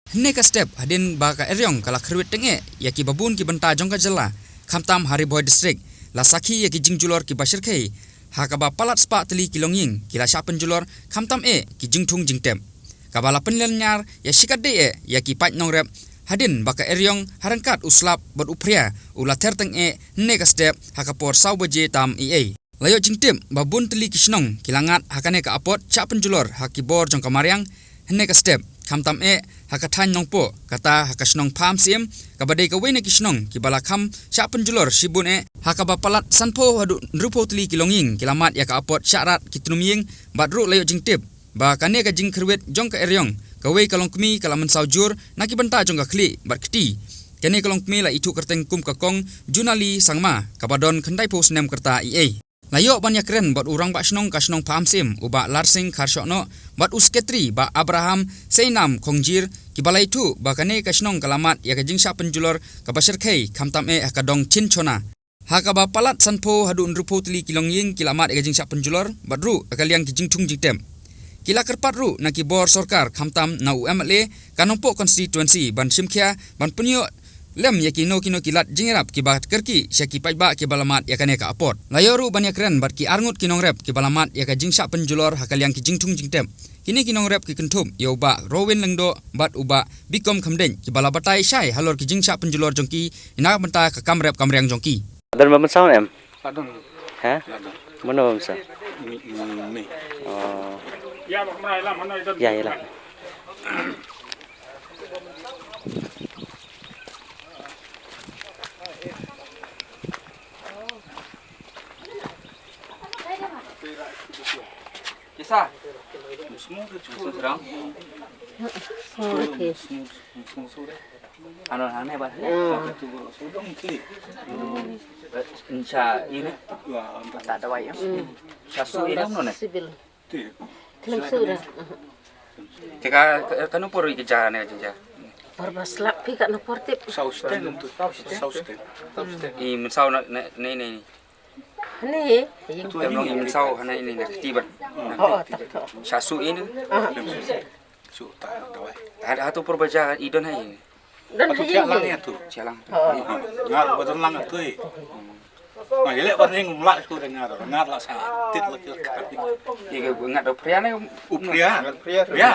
Hne ka step hadin ba ka eryong kala khruit tenge ya ki babun ki benta jong ka jela khamtam Hariboy district la sakhi ya ki jingjulor ki bashir khai ha ka ba palat spa teli kilongying ki la sha penjulor khamtam ki jingthung jingtem ka ba la penlen nyar ya shikat de ya ki pat nong rep hadin ba ka eryong harangkat uslap bot upria ula ter teng hne ka step ha ka por saw baje tam layo jingtem babun teli kisnong kilangat hakane ka apot cha penjulor ha ki bor jong ka mariang hne ka step khamtam hakathan nongpo kata hakasnong pham sim kabadai ka wene kisnong kibala kham cha penjulor sibun hakaba palat sanpo hadu nrupo tli kilonging kilamat ya ka apot syarat kitnumying badru layo jingtip ba kane ka jing khruet jong ka eryong kawe kalong kmi kalaman saujur naki benta jong ka khli barkti kane kalong kmi la itu kerteng kum ka kong junali sangma kabadon khandai po snem kerta layo banyak keren buat orang bak senong ka senong paham sim ubak larsing kharsyokno buat usketri ba Abraham Seinam Kongjir kibala itu bakane ka senong kalamat ya ka jingsha penjulor ka basir khai khamtam ka dong chin chona ha ka ba palat sanpo hadu nrupo tli kilongying kilamat ya ka jingsha penjulor badru akaliang ki jingthung jingtem kila kerpat ru na ki bor sarkar khamtam na UMLA kanongpo constituency ban simkhia ban punyo lem ya kino kilat jingerap ki bat kerki syaki paiba ki balamat ya kane ka apot layoru banyak keren bat ki arngut kinong rep ki balamat ya ka jingsa penjulor hakaliang ki jingthung jingtem kini kinong rep ki kentum ya uba Rowen lengdo bat uba bikom khamden ki balabatai syai halor ki jingsa penjulor jongki ina benta ka kamrep kamriang jongki Adon ba masaw em? Adon. Ha? Mana ba masaw? Mi. Oh. Ya mak mai lam hanoi don. Ya lah. Isa Semua tu cukup terang ano hane ba sudah mungkin. insya ini Wah, tak ada wayang sasu ini mana Sibil. tu. Kelam sudah. jika kanu pori kejaran ya jinja Barbas lak pi kat napor tip. Sausten tu. Sausten. i mensau ni Ni, yang temong i mensau hana ini nak tibat oh tak tak. sasu ini Su tak dawai. ada satu perbaca idon hai Dan Atau yang tiak lang ni. ya tu. jalang Ngar betul lang tu. Nah, ile warning mulak tu dengar. Ngar lah tit lagi. jika ingat do priane Upria. Ya.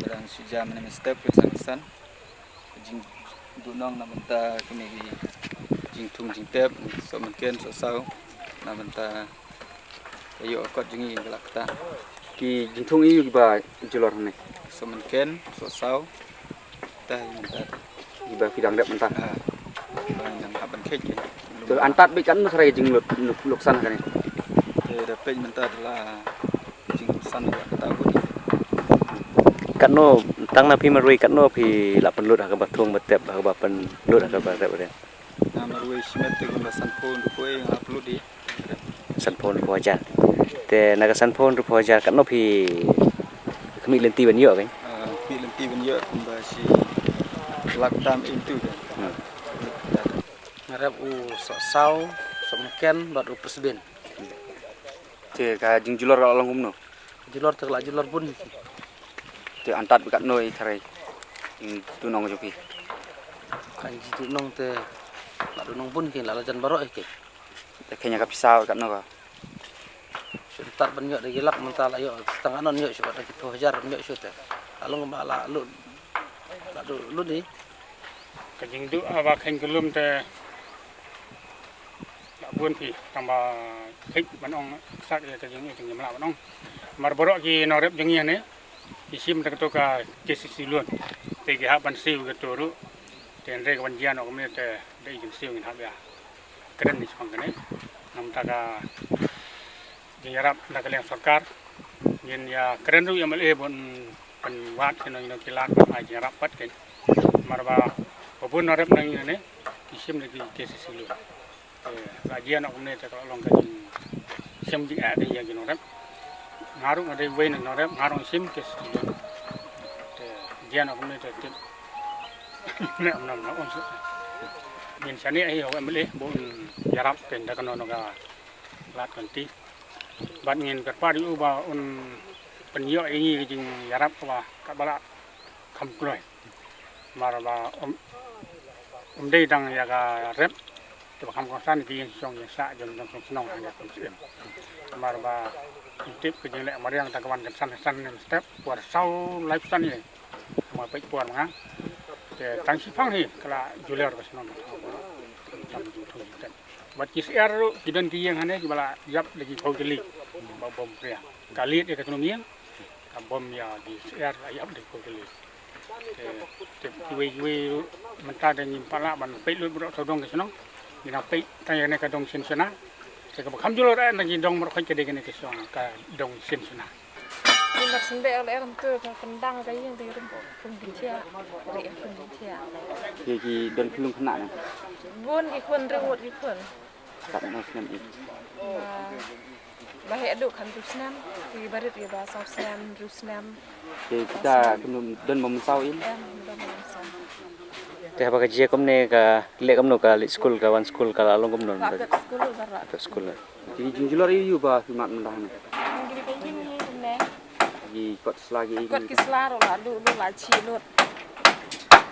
Dalam sejam ni step kesan jing dunong na benta kami jing tung jing tep so mungkin so sau na benta ayo akot jingi galak ta ki jintung i ba julor ni so mungkin so sau ta benta iba pidang dep mentah yang haban kek tu antat bi kan sarai jing luksan kan ni dapat benta adalah jing san kata aku Katno tang na pi marui katno pi la penlut ka batung betep ka ba penlut ka ba rep re. na marui simet te gunda san pon ko yang upload di Sanpon ru poja. Te na ka sanpon ru poja katno pi kami lenti ban yo kan. pi lenti ben yo kumba si lak tam itu ngarep sau semken buat presiden te ka jing julor ka long umno julor terlak julor pun te antat bi kan noi sarai tunong jopi kan jitu nong te lak nong pun kin lak jan barok ke te kenya ka pisau kan no ka sebentar banyak de gelak mental ayo setengah non yo sudah kita hajar yo sudah kalau ngama la lu lak lu ni Kajing du awak kain kelum te. Nak buan pi tambah hik manong sak ya kajing ni kajing melak manong. Marborok ki norep jengi ne. Isim tak tu ka kesisi luan. Tegi haban siu ke turu. Tenre ke banjian ok me te dei jin siu ngin habya. Keren ni sepang kene. Nam taka jingarap nak kalian sarkar. Yin ya keren ru yang mele bon penwat kena ino kilat ai jingarap pat ken. Marba babun norep nang ne. Isim lagi kesisi luan. Lajian ok me te ka long kajing. Sim di ada ya ginorep. Ngarung ada wain norep ngarung sim kes dia nak kena tetap nak nak unsur min sani ai awak boleh bon jarap penda kan noga lat kanti ban ngin kerpa di uba un penyo ini jing yarap ka bala kam kloi maraba dei dang ya ga rep to kam konsan ki yang song ya sa jong jong senong ya kun sim maraba tip ke jing le mariang ta kawan kan san step puar sau life san ni ma pe puar nga te tang si phang hi kala juler ka senong bat kis er kidan ki yang hane bala yap lagi kau jeli bom pria kali dia ekonomi bom ya di er yap de kau jeli te we mentah dan pala ban pe lu bro sodong ke senong dina pe tanya ne ka dong sin sana te ka kham julor na gi dong bro khoi ke de ne ke song ka dong sin sana nhưng mà sinh đẻ là em tôi còn đăng cái gì thì không có không biết chia để em không biết chia ki don klung khna na buôn cái khuôn rồi một cái khuôn kat no snam ik mà hệ độ khăn rút nam thì bà được bà sau xem rút nam ki kita kunum don mom sau in em đâu mà làm sao te ba ka je kom ne ka le kam no ka school ka wan school ka long kom non bà được school rồi bà ta school ki jinjulor yu ba ki mat mendah na cái cái gì như thế này gi kot selagi quật cái sla rồi là đủ là chi luôn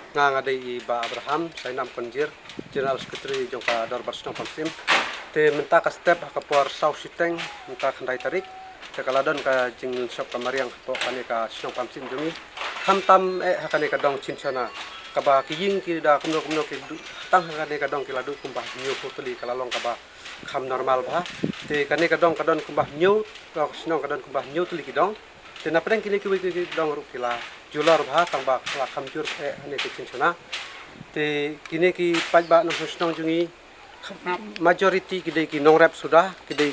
Nga ngadai Ba Abraham, saya nam Konjir, General Secretary Jongka Darbar Senong Pamsim. Te minta ka step ka puar sau siteng, minta kandai tarik. Te kaladon ka jing shop ka mariang po kane ka Senong Pamsim jongi. Ham tam hakane ka dong cincana. Ka ba ki ying ki da kumno ki tang hakane ka dong ki ladu kumbah nyu putli kalalong ka ba kham normal ba. Te kane ka dong kumbah nyu, ka Senong ka don kumbah nyu tuli ki dong. Te na preng kini ki dong ru kila jular bah tang ba kala khamjur hane ke cincana te kini ki pajba no husnong jungi majority kidai ki nongrap sudah kidai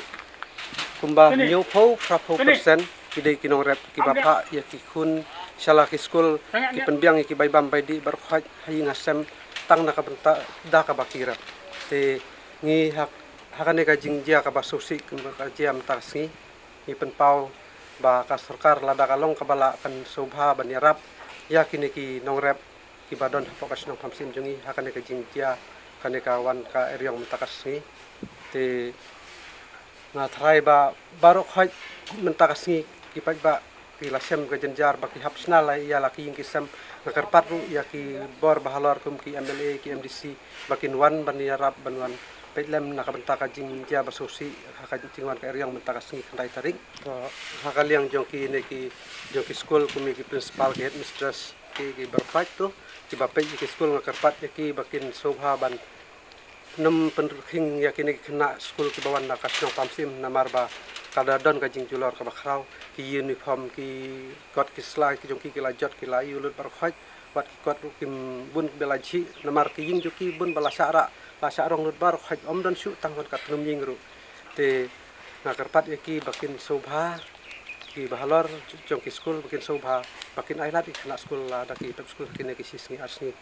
kumba new pho prapo persen kidai ki nongrap ki bapa ya ki kun shala ki school ki penbiang ki baibam baidi bar khat hayi ngasem tang na ka benta da ka bakira te ngi hakane ka jingjia ka basusi kumba ka jam tasngi ni penpau ba ka sarkar lada kalong kabala kan sobha banyarap ya kini ki nongrep ki badon fokus nong pamsim jungi hakane ka jingtia kane ka wan ka eryong mentakasngi te na thrai ba baro khoi mentakasngi ki ba ki lasem ka jenjar ba ki hapsna la ya la ki kisam karpat ru ya ki bor bahalor kum ki MLA ki MDC bakin wan banyarap banwan Petlem nakabenta jingja bersusi haka jingwan ka eryang mentaka singi kandai tarik haka liang jongki ne ki jongki school kumi ki principal ki headmistress ki berfight tu ki bapai ki school ngakarpat ki bakin sobha ban nem penring ya kini kena school ki bawan na Senong Pamsim namar ba kadadon ka jingjulor ka bakrau ki uniform ki got ki slai ki jongki ki lajot ki la yulut berfight wat ki got kim bun belaji namar ki jing joki bun balasara Lasa rong lut bar khaj om dan shu tangkon kat num ying ru te ngakarpat ki bakin sobha ki bahalor jong ki school bakin sobha bakin ailat ki kena school la da ki top school kini ki sisngi asni